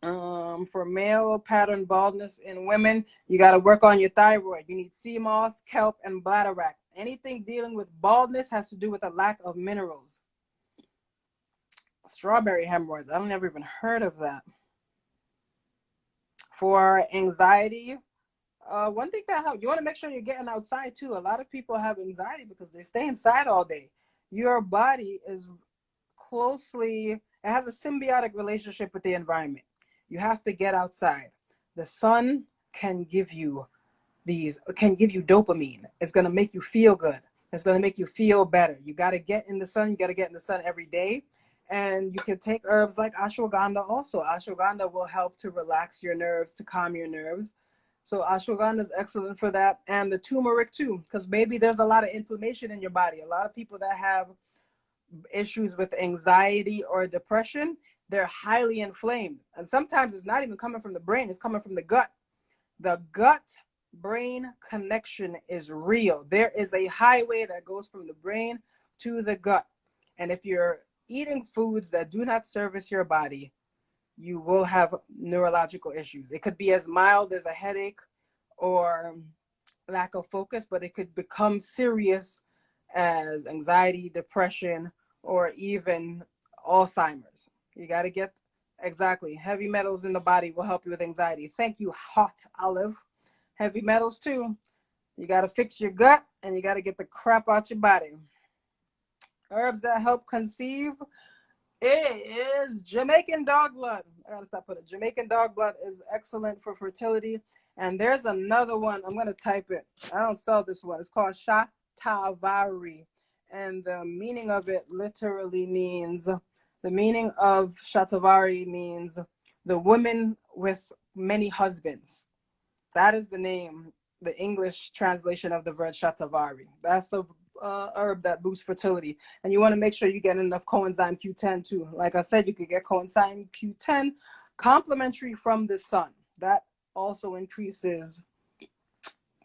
For male pattern baldness in women, you got to work on your thyroid. You need sea moss, kelp, and bladderwrack. Anything dealing with baldness has to do with a lack of minerals. Strawberry hemorrhoids. I don't ever even heard of that. For anxiety, one thing that helps, you want to make sure you're getting outside too. A lot of people have anxiety because they stay inside all day. Your body is it has a symbiotic relationship with the environment. You have to get outside. The sun can give you dopamine. It's going to make you feel good. It's going to make you feel better. You got to get in the sun. You got to get in the sun every day. And you can take herbs like ashwagandha also. Ashwagandha will help to relax your nerves, to calm your nerves. So ashwagandha is excellent for that. And the turmeric too, because maybe there's a lot of inflammation in your body. A lot of people that have issues with anxiety or depression, they're highly inflamed. And sometimes it's not even coming from the brain, it's coming from the gut. The gut brain connection is real. There is a highway that goes from the brain to the gut. And if you're eating foods that do not service your body, you will have neurological issues. It could be as mild as a headache or lack of focus, but it could become serious as anxiety, depression, or even Alzheimer's. You got to get exactly. Heavy metals in the body will help you with anxiety. Thank you, Hot Olive. Heavy metals too. You got to fix your gut and you got to get the crap out your body. Herbs that help conceive. It is Jamaican dog blood. I gotta stop putting it. Jamaican dog blood is excellent for fertility. And there's another one. I'm gonna type it. I don't sell this one. It's called shatavari. And the meaning of it literally means, the meaning of shatavari means the woman with many husbands. That is the name, the English translation of the word shatavari. That's the herb that boosts fertility. And you want to make sure you get enough coenzyme Q10 too. Like I said, you could get coenzyme Q10 complementary from the sun. That also increases,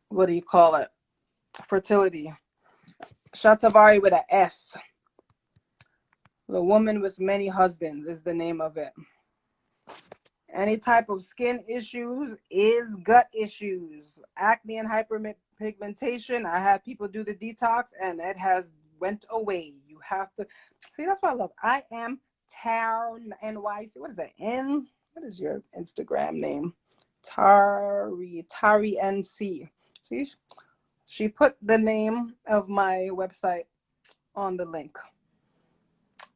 what do you call it, fertility. Shatavari with an S. The woman with many husbands is the name of it. Any type of skin issues is gut issues. Acne and hyperpigmentation. I had people do the detox and it has went away. You have to see, that's what I love. I am Town NYC. What is that? What is your Instagram name? Tari NC. See, she put the name of my website on the link.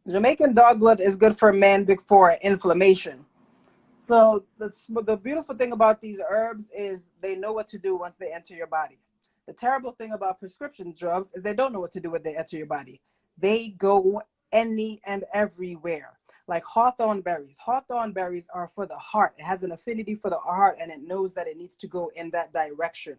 Jamaican dog blood is good for men before inflammation. So the beautiful thing about these herbs is they know what to do once they enter your body. The terrible thing about prescription drugs is they don't know what to do when they enter your body. They go any and everywhere. Like hawthorn berries. Hawthorn berries are for the heart. It has an affinity for the heart and it knows that it needs to go in that direction.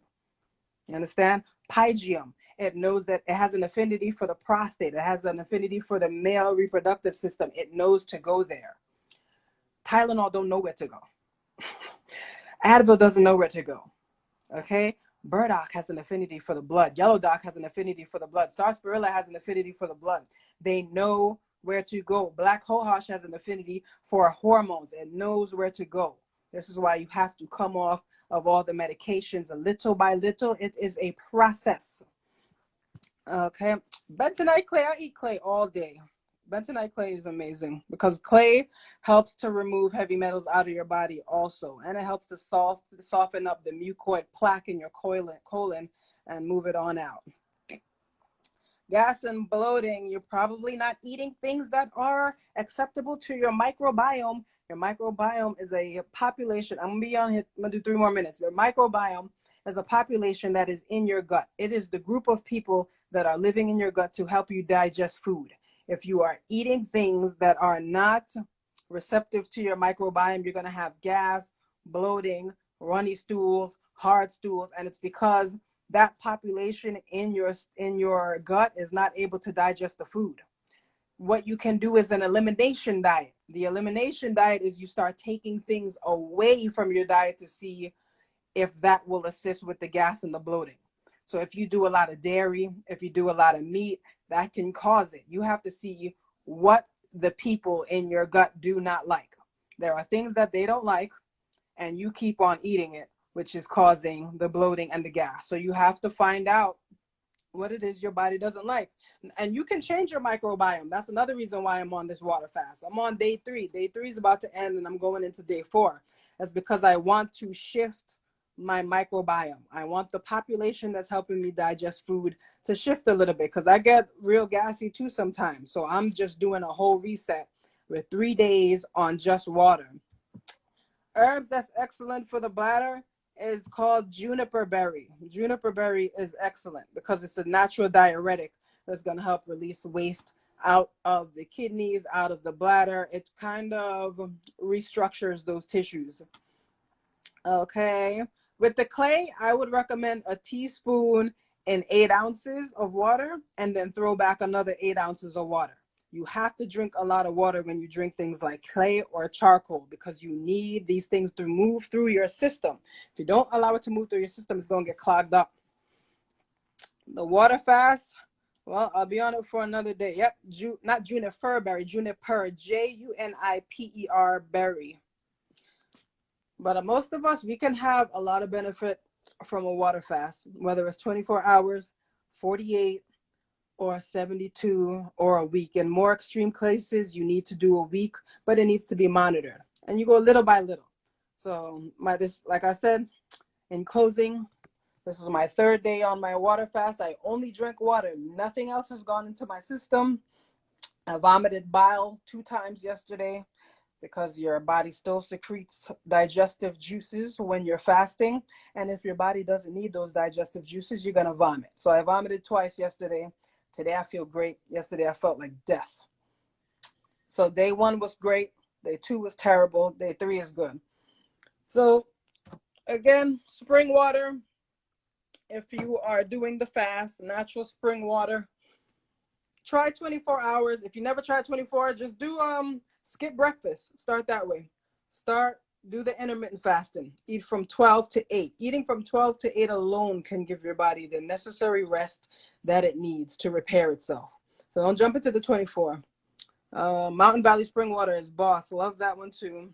You understand? Pygeum. It knows that it has an affinity for the prostate. It has an affinity for the male reproductive system. It knows to go there. Tylenol don't know where to go. Advil doesn't know where to go. Okay? Burdock has an affinity for the blood. Yellow dock has an affinity for the blood. Sarsaparilla has an affinity for the blood. They know where to go. Black cohosh has an affinity for hormones. It knows where to go. This is why you have to come off of all the medications little by little. It is a process. Okay? Bentonite clay. I eat clay all day. Bentonite clay is amazing because clay helps to remove heavy metals out of your body also. And it helps to soften up the mucoid plaque in your colon and move it on out. Gas and bloating, you're probably not eating things that are acceptable to your microbiome. Your microbiome is a population. I'm going to be on here. I'm going to do 3 more minutes. Your microbiome is a population that is in your gut. It is the group of people that are living in your gut to help you digest food. If you are eating things that are not receptive to your microbiome, you're going to have gas, bloating, runny stools, hard stools, and it's because that population in your gut is not able to digest the food. What you can do is an elimination diet. The elimination diet is you start taking things away from your diet to see if that will assist with the gas and the bloating. So if you do a lot of dairy, if you do a lot of meat, that can cause it. You have to see what the people in your gut do not like. There are things that they don't like, and you keep on eating it, which is causing the bloating and the gas. So you have to find out what it is your body doesn't like. And you can change your microbiome. That's another reason why I'm on this water fast. I'm on day 3. Day 3 is about to end, and I'm going into day 4. That's because I want to shift my microbiome. I want the population that's helping me digest food to shift a little bit, because I get real gassy too sometimes. So I'm just doing a whole reset with 3 days on just water. Herbs that's excellent for the bladder is called juniper berry. Juniper berry is excellent because it's a natural diuretic that's going to help release waste out of the kidneys, out of the bladder. It kind of restructures those tissues. Okay. With the clay, I would recommend a teaspoon in 8 ounces of water, and then throw back another 8 ounces of water. You have to drink a lot of water when you drink things like clay or charcoal, because you need these things to move through your system. If you don't allow it to move through your system, it's going to get clogged up. The water fast, well, I'll be on it for another day. Yep, not juniper berry, juniper, Juniper berry. But most of us, we can have a lot of benefit from a water fast, whether it's 24 hours, 48, or 72, or a week. In more extreme cases, you need to do a week, but it needs to be monitored. And you go little by little. So like I said, in closing, this is my 3rd day on my water fast. I only drink water. Nothing else has gone into my system. I vomited bile 2 times yesterday, because your body still secretes digestive juices when you're fasting. And if your body doesn't need those digestive juices, you're going to vomit. So I vomited twice yesterday. Today I feel great. Yesterday I felt like death. So day 1 was great. Day 2 was terrible. Day 3 is good. So again, spring water. If you are doing the fast, natural spring water, try 24 hours. If you never tried 24, just do skip breakfast. Start that way. Do the intermittent fasting. Eat from 12 to 8. Eating from 12 to 8 alone can give your body the necessary rest that it needs to repair itself. So don't jump into the 24. Mountain Valley spring water is boss. Love that one too.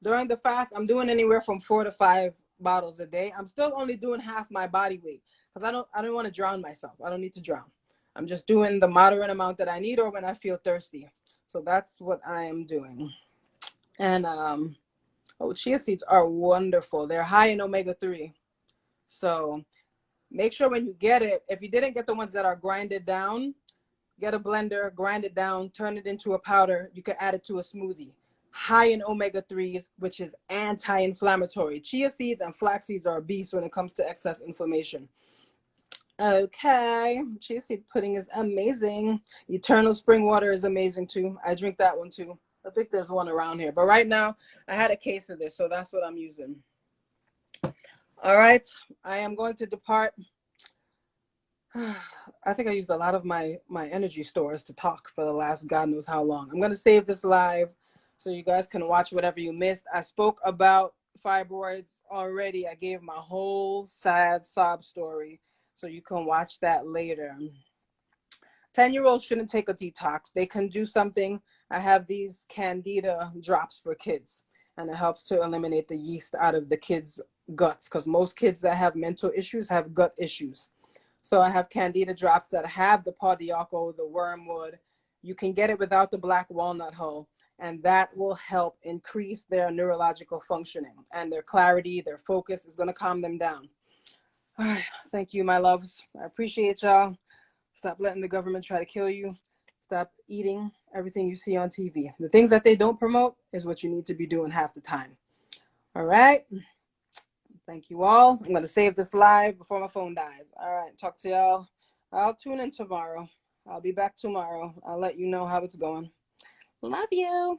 During the fast, I'm doing anywhere from 4 to 5 bottles a day. I'm still only doing half my body weight, because I don't want to drown myself. I don't need to drown. I'm just doing the moderate amount that I need, or when I feel thirsty. So that's what I am doing. And chia seeds are wonderful. They're high in omega-3. So make sure when you get it, if you didn't get the ones that are grinded down, get a blender, grind it down, turn it into a powder. You can add it to a smoothie. High in omega-3s, which is anti-inflammatory. Chia seeds and flax seeds are a beast when it comes to excess inflammation. Okay, chia seed pudding is amazing. Eternal spring water is amazing too. I drink that one too. I think there's one around here, but right now I had a case of this, so that's what I'm using. All right, I am going to depart. I think I used a lot of my energy stores to talk for the last God knows how long. I'm going to save this live so you guys can watch whatever you missed. I spoke about fibroids already. I gave my whole sad sob story, so you can watch that later. 10-year-olds shouldn't take a detox. They can do something. I have these Candida drops for kids, and it helps to eliminate the yeast out of the kids' guts, because most kids that have mental issues have gut issues. So I have Candida drops that have the pau d'arco, the wormwood. You can get it without the black walnut hull, and that will help increase their neurological functioning, and their clarity, their focus is going to calm them down. All right, thank you, my loves. I appreciate y'all. Stop letting the government try to kill you. Stop eating everything you see on TV. The things that they don't promote is what you need to be doing half the time. All right. Thank you all. I'm going to save this live before my phone dies. All right. Talk to y'all. I'll tune in tomorrow. I'll be back tomorrow. I'll let you know how it's going. Love you.